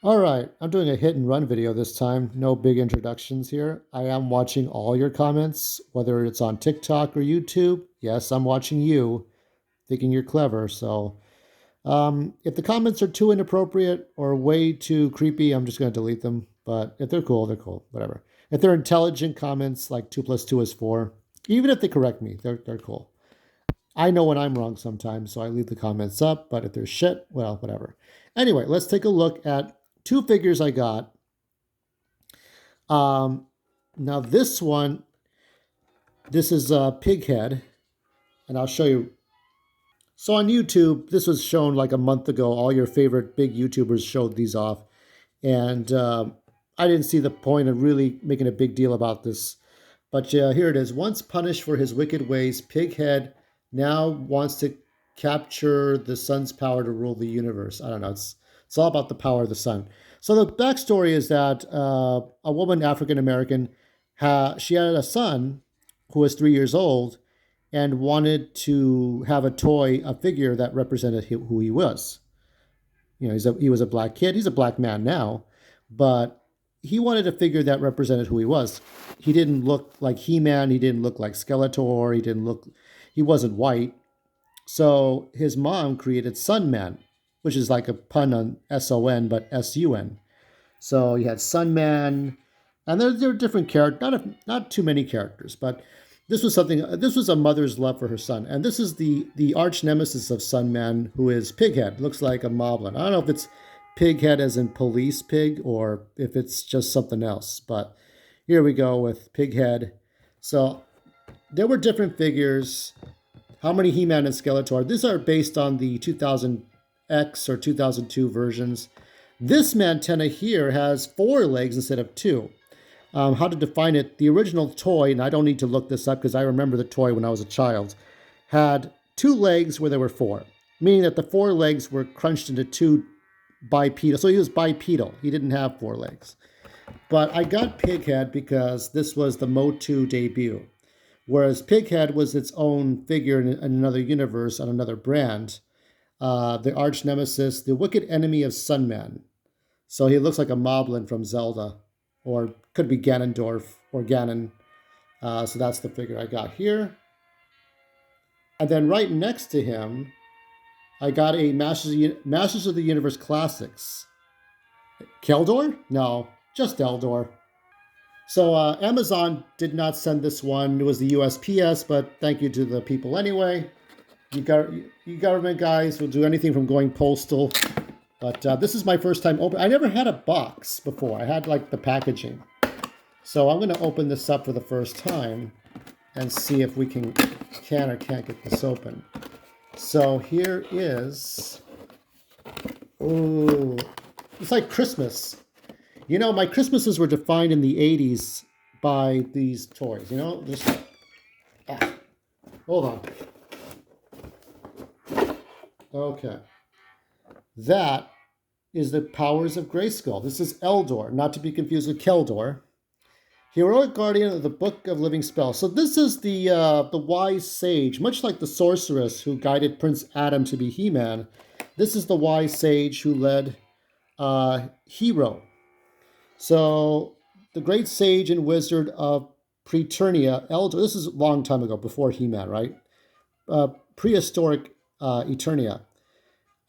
All right, I'm doing a hit and run video this time. No big introductions here. I am watching all your comments, whether it's on TikTok or YouTube. Yes, I'm watching you, thinking you're clever. So if the comments are too inappropriate or way too creepy, I'm just going to delete them. But if they're cool, they're cool. Whatever. If they're intelligent comments, like 2 plus 2 is 4, even if they correct me, they're cool. I know when I'm wrong sometimes, so I leave the comments up. But if they're shit, well, whatever. Anyway, let's take a look at two figures I got. Um, Now this one, this is PigHead, and I'll show you. So on YouTube, this was shown like a month ago. All your favorite big YouTubers showed these off, and I didn't see the point of really making a big deal about this. But here it is. Once punished for his wicked ways, Pighead now wants to capture the sun's power to rule the universe. I don't know. It's all about the power of the sun. So the backstory is that a woman, African American, she had a son who was 3 years old and wanted to have a toy, a figure that represented who he was. You know, he was a black kid. He's a black man now, but he wanted a figure that represented who he was. He didn't look like He-Man. He didn't look like Skeletor. He wasn't white. So his mom created Sun Man, which is like a pun on S-O-N, but S-U-N. So you had Sun Man, and there are different characters, not too many characters, but this was something. This was a mother's love for her son, and this is the arch nemesis of Sun Man, who is Pighead. Looks like a moblin. I don't know if it's Pighead as in police pig or if it's just something else. But here we go with Pighead. So there were different figures. How many He-Man and Skeletor? These are based on the 2000X or 2002 versions. This Mantenna here has 4 legs instead of 2. How to define it? The original toy, and I don't need to look this up because I remember the toy when I was a child, had 2 legs where there were 4, meaning that the 4 legs were crunched into 2 bipedal. So he was bipedal. He didn't have 4 legs. But I got Pighead because this was the Motu debut, whereas Pighead was its own figure in another universe on another brand. The arch nemesis, the wicked enemy of Sunman. So he looks like a Moblin from Zelda, or could be Ganondorf or Ganon. So that's the figure I got here. And then right next to him, I got a Masters of the Universe Classics. Keldor? No, just Eldor. So Amazon did not send this one. It was the USPS, but thank you to the people anyway. You government guys will do anything from going postal. But this is my first time open. I never had a box before. I had like the packaging. So I'm going to open this up for the first time and see if we can or can't get this open. So here is, oh, it's like Christmas. You know, my Christmases were defined in the 80s by these toys. You know, hold on. Okay. That is the powers of Grayskull. This is Eldor, not to be confused with Keldor. Heroic guardian of the Book of Living Spells. So this is the wise sage, much like the sorceress who guided Prince Adam to be He-Man. This is the wise sage who led Hero. So the great sage and wizard of Preternia, Eldor. This is a long time ago, before He-Man, right? Prehistoric Eternia.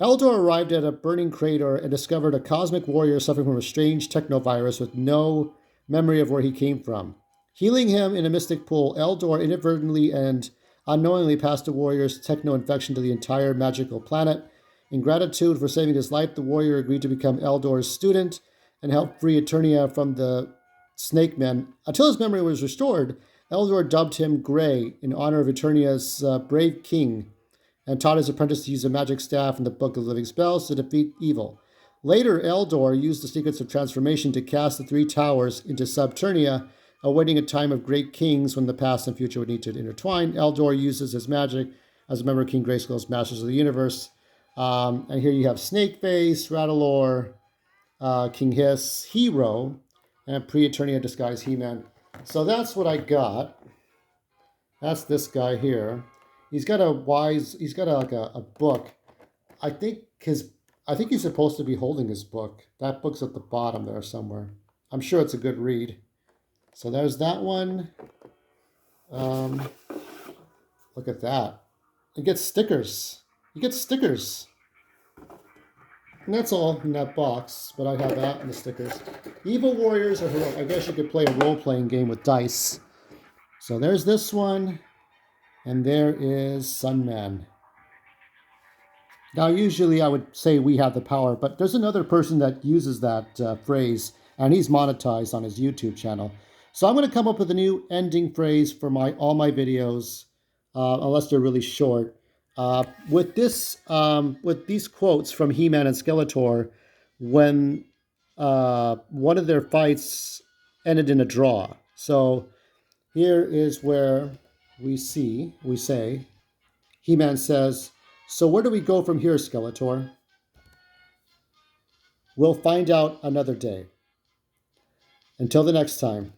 Eldor arrived at a burning crater and discovered a cosmic warrior suffering from a strange technovirus with no memory of where he came from. Healing him in a mystic pool, Eldor inadvertently and unknowingly passed the warrior's techno infection to the entire magical planet. In gratitude for saving his life, the warrior agreed to become Eldor's student and help free Eternia from the Snake Men. Until his memory was restored, Eldor dubbed him Grey in honor of Eternia's brave king, and taught his apprentice to use a magic staff in the Book of Living Spells to defeat evil. Later, Eldor used the secrets of transformation to cast the 3 towers into Subternia, awaiting a time of great kings when the past and future would need to intertwine. Eldor uses his magic as a member of King Grayskull's Masters of the Universe. And here you have Snakeface, Rattlor, King Hiss, Hero, and Pre-Eternia disguised He-Man. So that's what I got. That's this guy here. He's got a book. I think I think he's supposed to be holding his book. That book's at the bottom there somewhere. I'm sure it's a good read. So there's that one. Um, Look at that. It gets stickers. You get stickers. And that's all in that box, but I have that and the stickers. Evil Warriors are heroic. I guess you could play a role-playing game with dice. So there's this one, and there is Sunman. Now, usually I would say we have the power, but there's another person that uses that phrase, and he's monetized on his YouTube channel. So I'm going to come up with a new ending phrase for all my videos, unless they're really short. With these quotes from He-Man and Skeletor, when one of their fights ended in a draw. So here is where we say, He-Man says, "So where do we go from here, Skeletor? We'll find out another day. Until the next time."